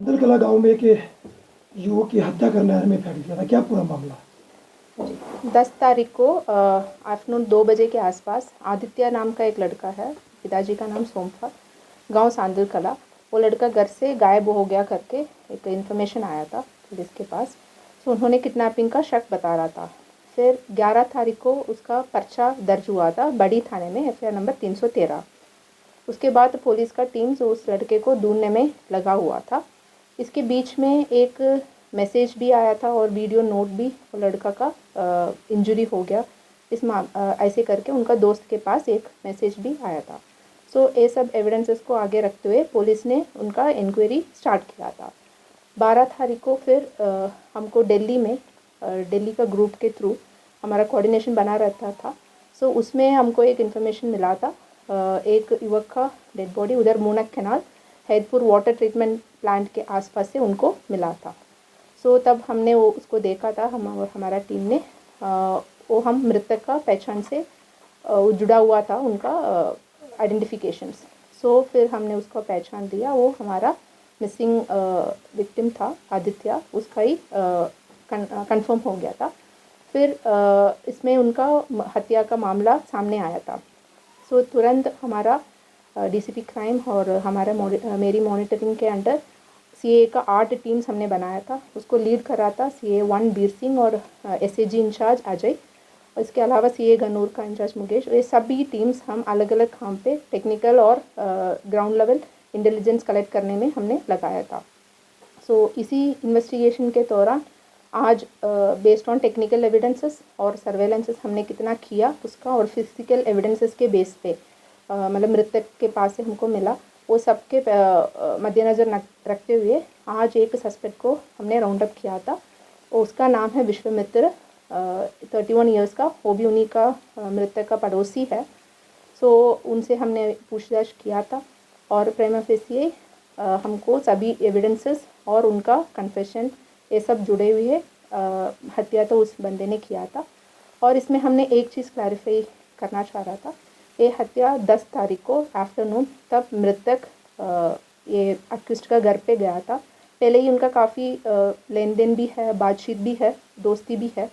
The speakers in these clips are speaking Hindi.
दिलकला गांव में एक युवक की हत्या कर नहर में फेंक दिया था, क्या पूरा मामला? 10 तारीख को आफ्टरनून 2 बजे के आसपास आदित्य नाम का एक लड़का है, पिताजी का नाम सोमफा, गांव सांदल कला। वो लड़का घर से गायब हो गया करके एक इन्फॉर्मेशन आया था पुलिस के पास। तो उन्होंने किडनैपिंग का शक बता रहा था। फिर 11 तारीख को उसका पर्चा दर्ज हुआ था बड़ी थाने में, एफआईआर नंबर 313। उसके बाद पुलिस का टीम जो उस लड़के को ढूंढने में लगा हुआ था। इसके बीच में एक मैसेज भी आया था और वीडियो नोट भी, वो लड़का का इंजरी हो गया ऐसे करके उनका दोस्त के पास एक मैसेज भी आया था। सो ये सब एविडेंसेस को आगे रखते हुए पुलिस ने उनका इंक्वायरी स्टार्ट किया था। 12 तारीख को फिर हमको दिल्ली का ग्रुप के थ्रू हमारा कोऑर्डिनेशन बना रहता था। सो उसमें हमको एक इन्फॉर्मेशन मिला था, एक युवक का डेड बॉडी उधर Munak canal Haiderpur water treatment plant के आसपास से उनको मिला था। सो तब हमने वो उसको देखा था, हम और हमारा टीम ने वो हम मृतक का पहचान से जुड़ा हुआ था उनका आइडेंटिफिकेशंस। सो फिर हमने उसका पहचान दिया, वो हमारा मिसिंग विक्टिम था आदित्य, उसका ही कंफर्म हो गया था। फिर इसमें उनका हत्या का मामला सामने आया था। सो तुरंत हमारा डीसीपी क्राइम और हमारा मेरी मॉनिटरिंग के अंडर सीए का 8 टीम्स हमने बनाया था। उसको लीड कर रहा था सीए 1 बीर सिंह और एसएजी इंचार्ज अजय, और इसके अलावा सीए गनूर का इंचार्ज मुकेश। ये सभी टीम्स हम अलग अलग काम पे टेक्निकल और ग्राउंड लेवल इंटेलिजेंस कलेक्ट करने में हमने लगाया था। सो इसी इन्वेस्टिगेशन के दौरान आज बेस्ड ऑन टेक्निकल एविडेंसेस और सर्वेलेंसेस हमने कितना किया उसका, और फिजिकल एविडेंसेस के बेस पे मतलब मृतक के पास से हमको मिला, वो सबके मद्देनज़र रखते हुए आज एक सस्पेक्ट को हमने राउंड अप किया था। उसका नाम है विश्वामित्र, 31 ईयर्स का, वो भी उन्हीं का मृतक का पड़ोसी है। सो उनसे हमने पूछताछ किया था और प्रेमा फेसिए हमको सभी एविडेंसेस और उनका कन्फेशन ये सब जुड़े हुए है। हत्या तो उस बंदे ने किया था। और इसमें हमने एक चीज़ क्लैरिफाई करना चाह रहा था, ये हत्या 10 तारीख को आफ्टरनून, तब मृतक ये अक्यूज्ड का घर पे गया था। पहले ही उनका काफ़ी लेन देन भी है, बातचीत भी है, दोस्ती भी है।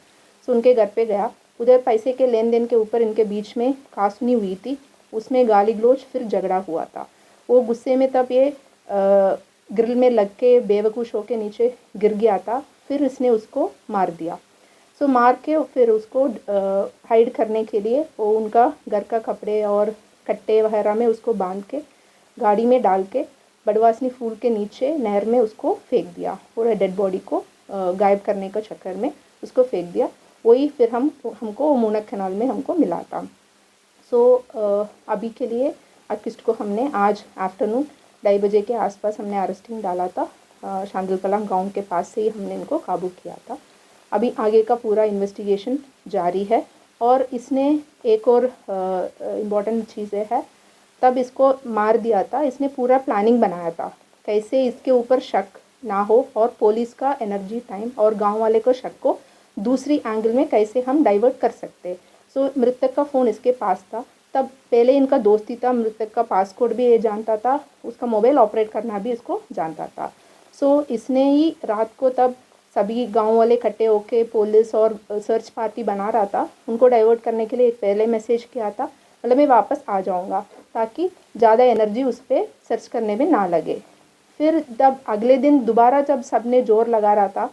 सो उनके घर पे गया, उधर पैसे के लेन देन के ऊपर इनके बीच में कासुनी हुई थी, उसमें गाली गलौज फिर झगड़ा हुआ था। वो गुस्से में तब ये ग्रिल में लग के बेवकूफ़ होके नीचे गिर गया था, फिर इसने उसको मार दिया। सो मार के फिर उसको हाइड करने के लिए वो उनका घर का कपड़े और कट्टे वगैरह में उसको बांध के गाड़ी में डाल के बड़वासनी फूल के नीचे नहर में उसको फेंक दिया। पूरे डेड बॉडी को गायब करने का चक्कर में उसको फेंक दिया। वही फिर हमको मूनक कैनाल में हमको मिला था। सो अभी के लिए अक्यूज्ड को हमने आज आफ्टरनून 2:30 बजे के आसपास हमने अरेस्टिंग डाला था। शांदल कला गाँव के पास से ही हमने इनको काबू किया था। अभी आगे का पूरा इन्वेस्टिगेशन जारी है। और इसने एक और इम्पॉर्टेंट चीज़ें है, तब इसको मार दिया था, इसने पूरा प्लानिंग बनाया था कैसे इसके ऊपर शक ना हो और पुलिस का एनर्जी टाइम और गांव वाले को शक को दूसरी एंगल में कैसे हम डाइवर्ट कर सकते। सो मृतक का फ़ोन इसके पास था, तब पहले इनका दोस्ती था, मृतक का पासकोड भी ये जानता था, उसका मोबाइल ऑपरेट करना भी इसको जानता था। सो इसने ही रात को तब सभी गांव वाले इकट्ठे होके पुलिस और सर्च पार्टी बना रहा था, उनको डाइवर्ट करने के लिए एक पहले मैसेज किया था, मतलब मैं वापस आ जाऊंगा, ताकि ज़्यादा एनर्जी उस पर सर्च करने में ना लगे। फिर तब अगले दिन दोबारा जब सबने जोर लगा रहा था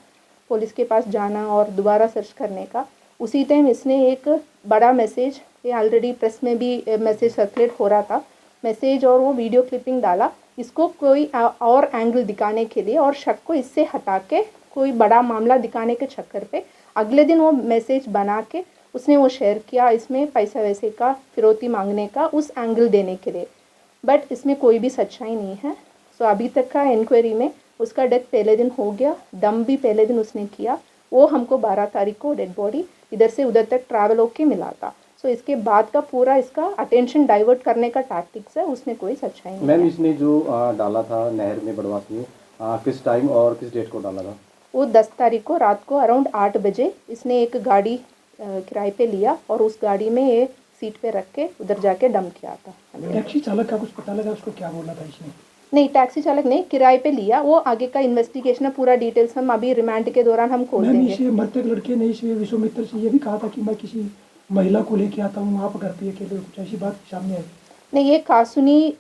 पुलिस के पास जाना और दोबारा सर्च करने का, उसी टाइम इसने एक बड़ा मैसेज, ये ऑलरेडी प्रेस में भी मैसेज सर्कुलेट हो रहा था, मैसेज और वो वीडियो क्लिपिंग डाला, इसको कोई और एंगल दिखाने के लिए और शक को इससे हटा के कोई बड़ा मामला दिखाने के चक्कर पे अगले दिन वो मैसेज बना के उसने वो शेयर किया, इसमें पैसा वैसे का फिरौती मांगने का उस एंगल देने के लिए। बट इसमें कोई भी सच्चाई नहीं है। सो अभी तक का इंक्वायरी में उसका डेथ पहले दिन हो गया, दम भी पहले दिन उसने किया, वो हमको 12 तारीख को डेड बॉडी इधर से उधर तक ट्रैवल होके मिला था। सो इसके बाद का पूरा इसका अटेंशन डाइवर्ट करने का टैक्टिक्स है, उसमें कोई सच्चाई नहीं मैम है। इसने जो डाला था नहर में बड़वास में, किस टाइम और किस डेट को डाला था? वो 10 तारीख को रात को अराउंड 8 बजे इसने एक गाड़ी किराए पे लिया और उस गाड़ी में ये सीट पे रख के उधर जाके डंप किया था। टैक्सी चालक का कुछ पता लगा, उसको क्या बोला था इसने? नहीं, टैक्सी चालक नहीं, किराए पे लिया। वो आगे का इन्वेस्टिगेशन है, पूरा डिटेल्स हम अभी रिमांड के दौरान हम खोल मैम देंगे। इस मृतक लड़के ने इस विश्वामित्र से ये भी कहा था कि मैं किसी महिला को लेके आता हूँ आप घर पे अकेले, कुछ ऐसी बात सामने आई? नहीं, ये कासुनी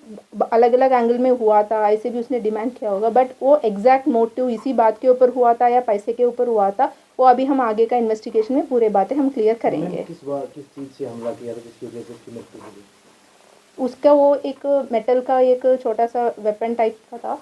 अलग अलग एंगल में हुआ था, ऐसे भी उसने डिमांड किया होगा, बट वो एग्जैक्ट मोटिव इसी बात के ऊपर हुआ था या पैसे के ऊपर हुआ था, वो अभी हम आगे का इन्वेस्टिगेशन में पूरे बातें हम क्लियर करेंगे। किस चीज़ से हमला किया था जिसकी वजह से उसकी मृत्यु हो गई? उसका वो एक मेटल का एक छोटा सा वेपन टाइप का था।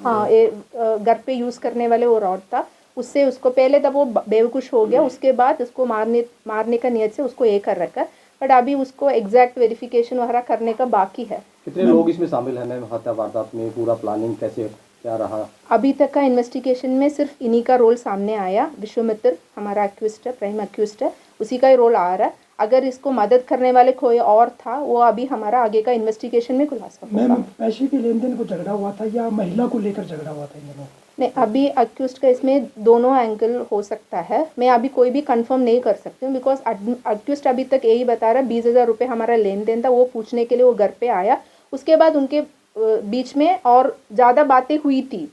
हाँ, ये घर पे यूज़ करने वाले वो रॉड था, उससे उसको पहले तब वो बेवकुश हो गया, उसके बाद उसको मारने का नियत से उसको ये कर रखा, बट अभी उसको एग्जैक्ट वेरिफिकेशन वगैरह करने का बाकी है। कितने लोग इसमें शामिल हैं मैम हत्या वारदात में, पूरा प्लानिंग कैसे क्या रहा? अभी तक का इन्वेस्टिगेशन में सिर्फ इन्हीं का रोल सामने आया। विश्वामित्र हमारा एक्यूज्ड है, प्राइम एक्यूज्ड है, उसी का ही रोल आ रहा है। अगर इसको मदद करने वाले कोई और था, वो अभी हमारा आगे का इन्वेस्टिगेशन में खुलासा मैम होगा। पैसे के लेन देन को झगड़ा हुआ था या महिला को लेकर झगड़ा हुआ था इन दोनों? नहीं, अभी एक्यूज्ड का इसमें दोनों एंगल हो सकता है, मैं अभी कोई भी कंफर्म नहीं कर सकती हूँ, बिकॉज एक्यूज्ड अभी तक यही बता रहा है 20,000 रुपये हमारा लेन देन था, वो पूछने के लिए वो घर पे आया। उसके बाद उनके बीच में और ज़्यादा बातें हुई थी,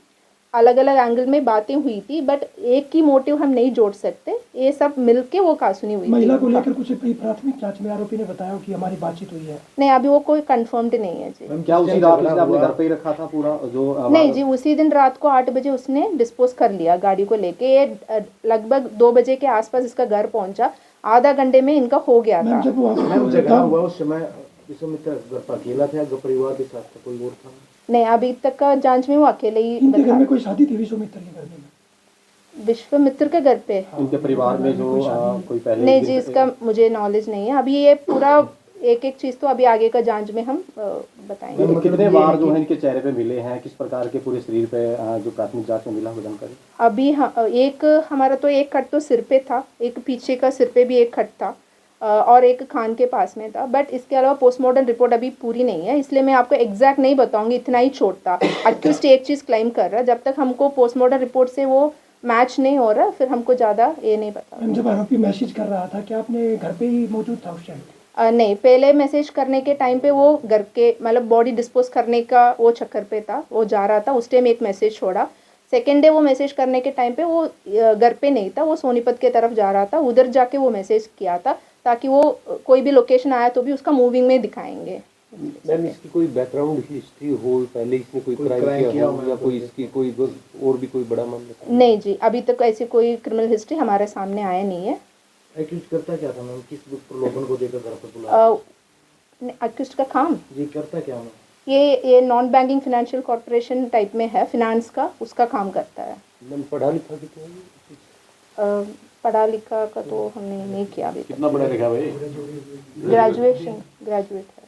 अलग अलग एंगल में बातें हुई थी, बट एक ही मोटिव हम नहीं जोड़ सकते, ये सब मिलके वो कासुनी हुई महिला थी। को लेकर कुछ प्राथमिक जांच में आरोपी ने बताया कि हमारी बातचीत हुई है। नहीं, अभी वो कोई कंफर्म्ड नहीं है जी। क्या उसी रात उसने अपने घर पे ही रखा था पूरा जो नहीं जी, उसी दिन रात को 8 बजे उसने डिस्पोज कर लिया गाड़ी को लेके। ये लगभग 2 बजे के आसपास इसका घर पहुंचा, आधा घंटे में इनका हो गया था। मैम जब वो मैम झगड़ा हुआ उस समय विश्वामित्र घर पर अकेला था, जो परिवार के साथ था, कोई और था? नहीं, अभी तक का जांच में वो अकेले ही इनके घर बता। में कोई शादी थी विश्वामित्र के घर में? विश्वामित्र के घर पे उनके परिवार में जो कोई पहले नहीं जी, इसका मुझे नॉलेज नहीं है। अभी ये पूरा एक एक चीज़ तो अभी आगे का जांच में हम बताएंगे। कितने बार जो है इनके चेहरे पे मिले हैं, किस प्रकार के पूरे शरीर पे जो प्राथमिक जांच में मिला हो जानकारी? अभी एक हमारा तो एक कट तो सिर पे था, एक पीछे का सिर पे भी एक कट था, और एक कान के पास में था, बट इसके अलावा पोस्टमार्टम रिपोर्ट अभी पूरी नहीं है, इसलिए मैं आपको एग्जैक्ट नहीं बताऊंगी, इतना ही छोट था। एक्यूज्ड एक चीज़ क्लेम कर रहा है, जब तक हमको पोस्टमार्टम रिपोर्ट से वो मैच नहीं हो रहा, फिर हमको ज़्यादा ये नहीं पता। मैम जब आरोपी मैसेज कर रहा था क्या आपने घर पे ही मौजूद था उस टाइम? नहीं, पहले मैसेज करने के टाइम पे वो घर के मतलब बॉडी डिस्पोज करने का वो चक्कर पे था, वो जा रहा था, उस टाइम एक मैसेज छोड़ा। सेकेंड डे वो मैसेज करने के टाइम पे वो घर पे नहीं था, वो सोनीपत के तरफ जा रहा था, उधर जाके वो मैसेज किया था, ताकि वो कोई भी लोकेशन आया तो भी उसका मूविंग में दिखाएंगे। मैम इसकी कोई बैकग्राउंड हिस्ट्री हो, पहले इसने कोई क्राइम किया हो या कोई इसकी कोई और भी कोई बड़ा मामला? नहीं जी, अभी तक ऐसी कोई क्रिमिनल हिस्ट्री हमारे सामने आया नहीं है। एक्यूज करता क्या था मैम, किस प्रलोभन को देकर घर पर बुलाया? एक्यूज्ड का काम जी करता क्या मैम? ये non banking financial corporation type में है, फिनांस का, उसका काम करता है। मैम पढ़ा लिखा कितना है? पढ़ा लिखा का तो हमने नहीं किया अभी तक। कितना पढ़ा लिखा भाई? ग्रेजुएट है।